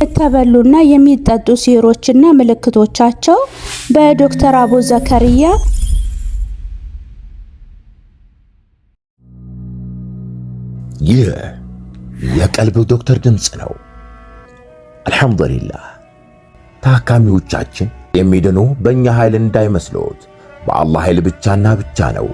የተበሉና የሚጠጡ ሲህሮችና ምልክቶቻቸው በዶክተር አቡ ዘከርያ ይህ የቀልብ ዶክተር ድምጽ ነው። አልሐምዱሊላህ ታካሚዎቻችን የሚድኑ በእኛ ኃይል እንዳይመስሎት በአላህ ኃይል ብቻና ብቻ ነው።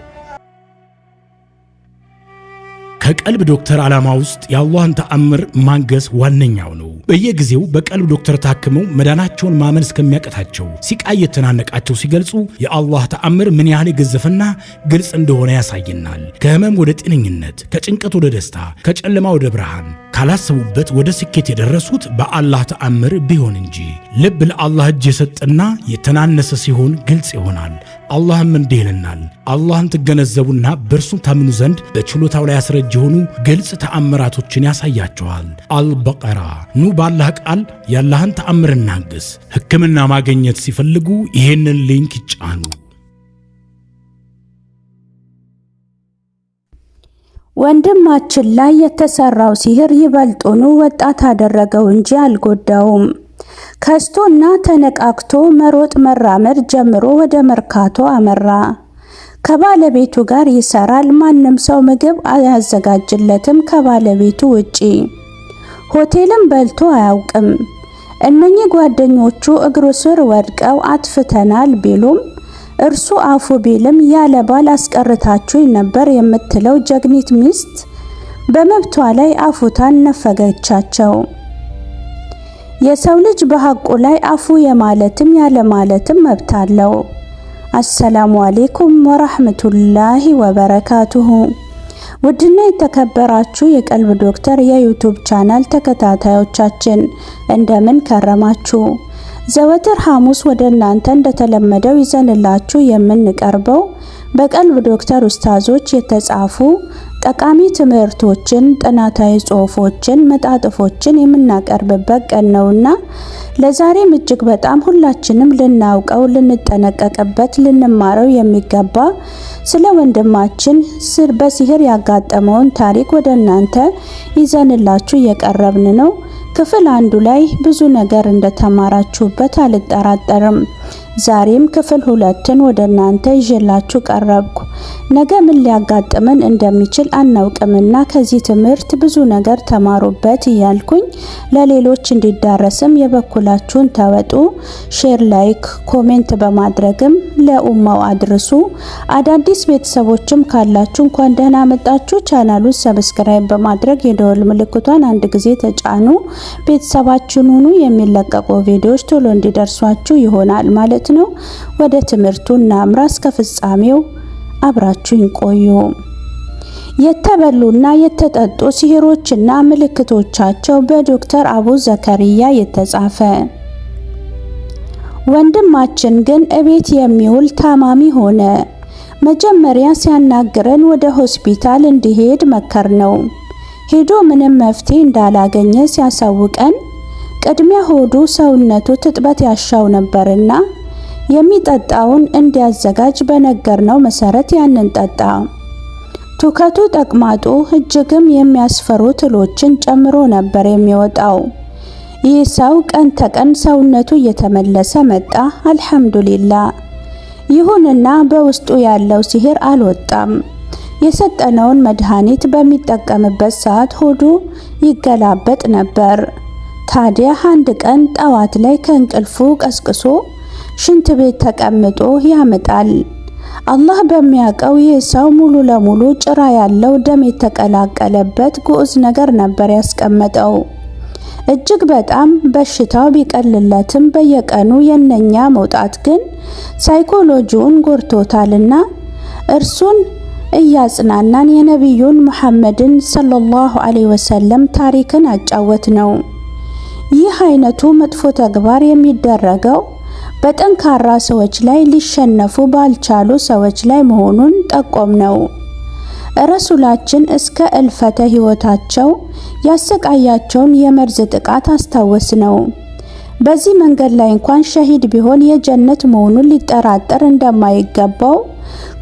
ከቀልብ ዶክተር ዓላማ ውስጥ የአላህን ተአምር ማንገስ ዋነኛው ነው። በየጊዜው በቀልብ ዶክተር ታክመው መዳናቸውን ማመን እስከሚያቀታቸው ሲቃይ የተናነቃቸው ሲገልጹ የአላህ ተአምር ምን ያህል የገዘፈና ግልጽ እንደሆነ ያሳየናል። ከህመም ወደ ጤነኝነት፣ ከጭንቀት ወደ ደስታ፣ ከጨለማ ወደ ብርሃን፣ ካላሰቡበት ወደ ስኬት የደረሱት በአላህ ተአምር ቢሆን እንጂ። ልብ ለአላህ እጅ የሰጠና የተናነሰ ሲሆን ግልጽ ይሆናል። አላህም እንዲህ ይለናል፣ አላህን ትገነዘቡና በእርሱ ታምኑ ዘንድ በችሎታው ላይ ያስረጅ የሆኑ ግልጽ ተአምራቶችን ያሳያቸዋል። አልበቀራ። ኑ ባላህ ቃል ያላህን ተአምር እናግስ። ሕክምና ማግኘት ሲፈልጉ ይሄንን ሊንክ ይጫኑ። ወንድማችን ላይ የተሰራው ሲህር ይበልጡኑ ወጣት አደረገው እንጂ አልጎዳውም። ከስቶና ተነቃቅቶ መሮጥ መራመድ ጀምሮ ወደ መርካቶ አመራ። ከባለቤቱ ጋር ይሰራል። ማንም ሰው ምግብ አያዘጋጅለትም ከባለቤቱ ውጪ። ሆቴልም በልቶ አያውቅም። እነኚህ ጓደኞቹ እግሩ ስር ወድቀው አጥፍተናል ቢሉም እርሱ አፉ ቢልም ያለ ባል አስቀርታችሁኝ ነበር የምትለው ጀግኒት ሚስት በመብቷ ላይ አፉታን ነፈገቻቸው። የሰው ልጅ በሐቁ ላይ አፉ የማለትም ያለ ማለትም መብት አለው። አሰላሙ አለይኩም ወራህመቱላሂ ወበረካቱሁ። ውድና የተከበራችሁ የቀልብ ዶክተር የዩቲዩብ ቻናል ተከታታዮቻችን እንደምን ከረማችሁ? ዘወትር ሐሙስ ወደ እናንተ እንደተለመደው ይዘንላችሁ የምንቀርበው በቀልብ ዶክተር ኡስታዞች የተጻፉ ጠቃሚ ትምህርቶችን፣ ጥናታዊ ጽሑፎችን፣ መጣጥፎችን የምናቀርብበት ቀን ነውና ለዛሬም እጅግ በጣም ሁላችንም ልናውቀው፣ ልንጠነቀቅበት፣ ልንማረው የሚገባ ስለ ወንድማችን በሲህር ያጋጠመውን ታሪክ ወደ እናንተ ይዘንላችሁ እየቀረብን ነው። ክፍል አንዱ ላይ ብዙ ነገር እንደተማራችሁበት አልጠራጠርም። ዛሬም ክፍል ሁለትን ወደ እናንተ ይዤላችሁ ቀረብኩ። ነገ ምን ሊያጋጥመን እንደሚችል አናውቅምና ከዚህ ትምህርት ብዙ ነገር ተማሩበት እያልኩኝ ለሌሎች እንዲዳረስም የበኩላችሁን ተወጡ። ሼር፣ ላይክ፣ ኮሜንት በማድረግም ለኡማው አድርሱ። አዳዲስ ቤተሰቦችም ካላችሁ እንኳን ደህና መጣችሁ። ቻናሉን ሰብስክራይብ በማድረግ የደወል ምልክቷን አንድ ጊዜ ተጫኑ። ቤተሰባችን ሁኑ። የሚለቀቁ ቪዲዮዎች ቶሎ እንዲደርሷችሁ ይሆናል ማለት ነው። ወደ ትምህርቱ እናምራ። እስከ ፍጻሜው አብራችሁን ቆዩ። የተበሉና የተጠጡ ሲህሮችና ምልክቶቻቸው በዶክተር አቡ ዘከርያ የተጻፈ። ወንድማችን ግን እቤት የሚውል ታማሚ ሆነ። መጀመሪያ ሲያናግረን ወደ ሆስፒታል እንዲሄድ መከር ነው። ሄዶ ምንም መፍትሄ እንዳላገኘ ሲያሳውቀን ቅድሚያ ሆዱ ሰውነቱ ትጥበት ያሻው ነበርና የሚጠጣውን እንዲያዘጋጅ በነገርነው መሰረት ያንን ጠጣ። ቱከቱ ተቅማጡ እጅግም የሚያስፈሩ ትሎችን ጨምሮ ነበር የሚወጣው። ይህ ሰው ቀን ተቀን ሰውነቱ እየተመለሰ መጣ። አልሐምዱሊላህ። ይሁንና በውስጡ ያለው ሲህር አልወጣም። የሰጠነውን መድኃኒት በሚጠቀምበት ሰዓት ሆዱ ይገላበጥ ነበር። ታዲያ አንድ ቀን ጠዋት ላይ ከእንቅልፉ ቀስቅሶ ሽንት ቤት ተቀምጦ ያመጣል። አላህ በሚያውቀው ይህ ሰው ሙሉ ለሙሉ ጭራ ያለው ደም የተቀላቀለበት ግዑዝ ነገር ነበር ያስቀመጠው። እጅግ በጣም በሽታው ቢቀልለትም በየቀኑ የነኛ መውጣት ግን ሳይኮሎጂውን ጎርቶታልና እርሱን እያጽናናን የነቢዩን መሐመድን ሰለላሁ ዐለይሂ ወሰለም ታሪክን አጫወት ነው። ይህ አይነቱ መጥፎ ተግባር የሚደረገው በጠንካራ ሰዎች ላይ ሊሸነፉ ባልቻሉ ሰዎች ላይ መሆኑን ጠቆም ነው። ረሱላችን እስከ እልፈተ ሕይወታቸው ያሰቃያቸውን የመርዝ ጥቃት አስታወስ ነው። በዚህ መንገድ ላይ እንኳን ሸሂድ ቢሆን የጀነት መሆኑን ሊጠራጠር እንደማይገባው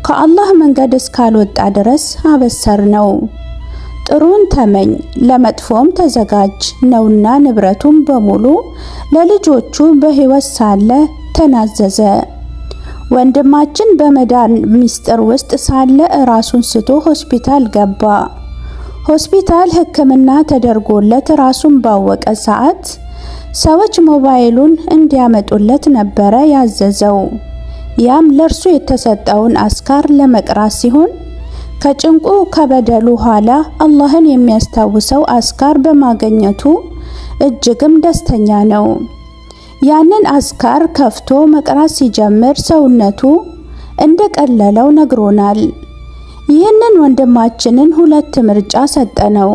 ከአላህ መንገድ እስካልወጣ ድረስ አበሰር ነው። ጥሩን ተመኝ ለመጥፎም ተዘጋጅ ነውና ንብረቱን በሙሉ ለልጆቹ በሕይወት ሳለ ተናዘዘ። ወንድማችን በመዳን ምስጢር ውስጥ ሳለ ራሱን ስቶ ሆስፒታል ገባ። ሆስፒታል ሕክምና ተደርጎለት ራሱን ባወቀ ሰዓት ሰዎች ሞባይሉን እንዲያመጡለት ነበረ ያዘዘው። ያም ለርሱ የተሰጠውን አስካር ለመቅራት ሲሆን ከጭንቁ ከበደሉ ኋላ አላህን የሚያስታውሰው አስካር በማግኘቱ እጅግም ደስተኛ ነው። ያንን አስካር ከፍቶ መቅራት ሲጀምር ሰውነቱ እንደቀለለው ነግሮናል። ይህንን ወንድማችንን ሁለት ምርጫ ሰጠነው።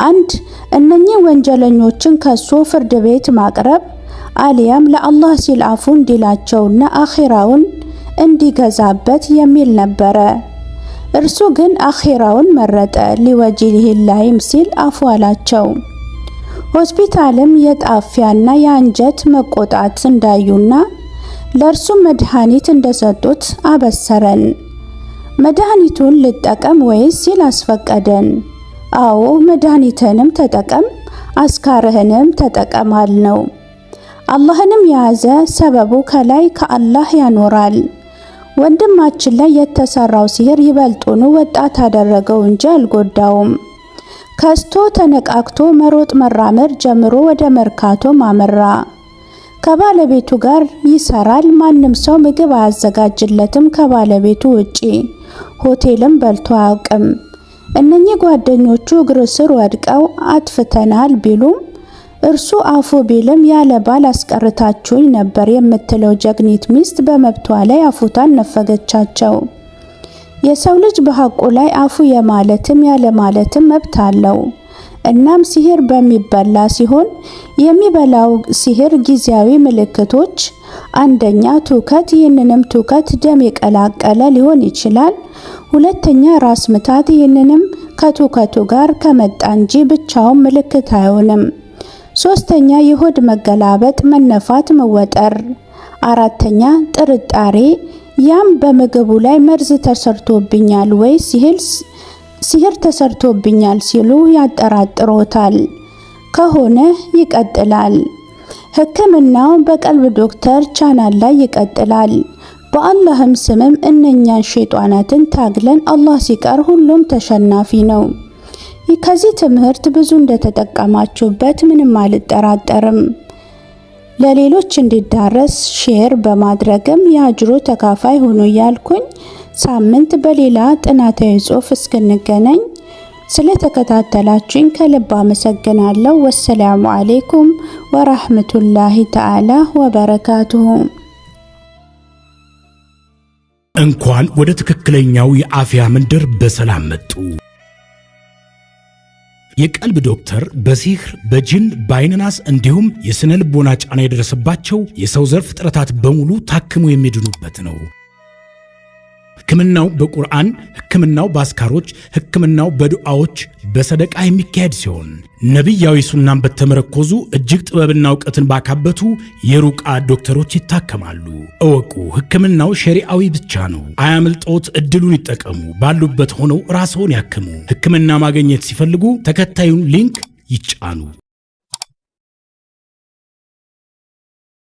አንድ እነኚህ ወንጀለኞችን ከሶ ፍርድ ቤት ማቅረብ፣ አሊያም ለአላህ ሲል አፉ እንዲላቸውና አኺራውን እንዲገዛበት የሚል ነበረ። እርሱ ግን አኺራውን መረጠ። ሊወጂሂላሂም ሲል አፉ አላቸው። ሆስፒታልም የጣፊያና የአንጀት መቆጣት እንዳዩና ለእርሱም መድኃኒት እንደሰጡት አበሰረን። መድኃኒቱን ልጠቀም ወይስ ሲል አስፈቀደን። አዎ መድኃኒትንም ተጠቀም አስካርህንም ተጠቀም አልነው። አላህንም የያዘ ሰበቡ ከላይ ከአላህ ያኖራል። ወንድማችን ላይ የተሰራው ሲህር ይበልጡኑ ወጣት አደረገው እንጂ አልጎዳውም። ከስቶ ተነቃቅቶ መሮጥ መራመድ ጀምሮ ወደ መርካቶ ማመራ። ከባለቤቱ ጋር ይሰራል። ማንም ሰው ምግብ አያዘጋጅለትም ከባለቤቱ ውጪ። ሆቴልም በልቶ አያውቅም። እነኚህ ጓደኞቹ እግር ስር ወድቀው አጥፍተናል ቢሉም እርሱ አፉ ቢልም ያለ ባል አስቀርታችሁኝ ነበር የምትለው ጀግኒት ሚስት በመብቷ ላይ አፉታን ነፈገቻቸው። የሰው ልጅ በሐቁ ላይ አፉ የማለትም ያለ ማለትም መብት አለው። እናም ሲህር በሚበላ ሲሆን የሚበላው ሲህር ጊዜያዊ ምልክቶች፣ አንደኛ ትውከት፣ ይህንንም ትውከት ደም የቀላቀለ ሊሆን ይችላል። ሁለተኛ ራስ ምታት፣ ይህንንም ከትውከቱ ጋር ከመጣ እንጂ ብቻውን ምልክት አይሆንም። ሶስተኛ የሆድ መገላበጥ፣ መነፋት፣ መወጠር። አራተኛ ጥርጣሬ፣ ያም በምግቡ ላይ መርዝ ተሰርቶብኛል ወይ ሲህር ተሰርቶብኛል ሲሉ ያጠራጥሮታል። ከሆነ ይቀጥላል። ሕክምናው በቀልብ ዶክተር ቻናል ላይ ይቀጥላል። በአላህም ስምም እነኛን ሸይጣናትን ታግለን አላህ ሲቀር ሁሉም ተሸናፊ ነው። ከዚህ ትምህርት ብዙ እንደተጠቀማችሁበት ምንም አልጠራጠርም። ለሌሎች እንዲዳረስ ሼር በማድረግም የአጅሩ ተካፋይ ሆኖ እያልኩኝ ሳምንት በሌላ ጥናታዊ ጽሑፍ እስክንገናኝ ስለተከታተላችሁኝ ከልብ አመሰግናለሁ። ወሰላሙ አለይኩም ወራህመቱላሂ ተዓላ ወበረካቱሁ። እንኳን ወደ ትክክለኛው የአፍያ መንደር በሰላም መጡ። የቀልብ ዶክተር በሲህር በጅን በአይንናስ እንዲሁም የስነ ልቦና ጫና የደረሰባቸው የሰው ዘር ፍጥረታት በሙሉ ታክሞ የሚድኑበት ነው። ሕክምናው በቁርአን፣ ሕክምናው በአስካሮች፣ ሕክምናው በዱዓዎች በሰደቃ የሚካሄድ ሲሆን ነቢያዊ ሱናን በተመረኮዙ እጅግ ጥበብና እውቀትን ባካበቱ የሩቃ ዶክተሮች ይታከማሉ። እወቁ፣ ሕክምናው ሸሪዓዊ ብቻ ነው። አያምልጦት፣ እድሉን ይጠቀሙ። ባሉበት ሆነው ራስዎን ያክሙ። ሕክምና ማግኘት ሲፈልጉ ተከታዩን ሊንክ ይጫኑ።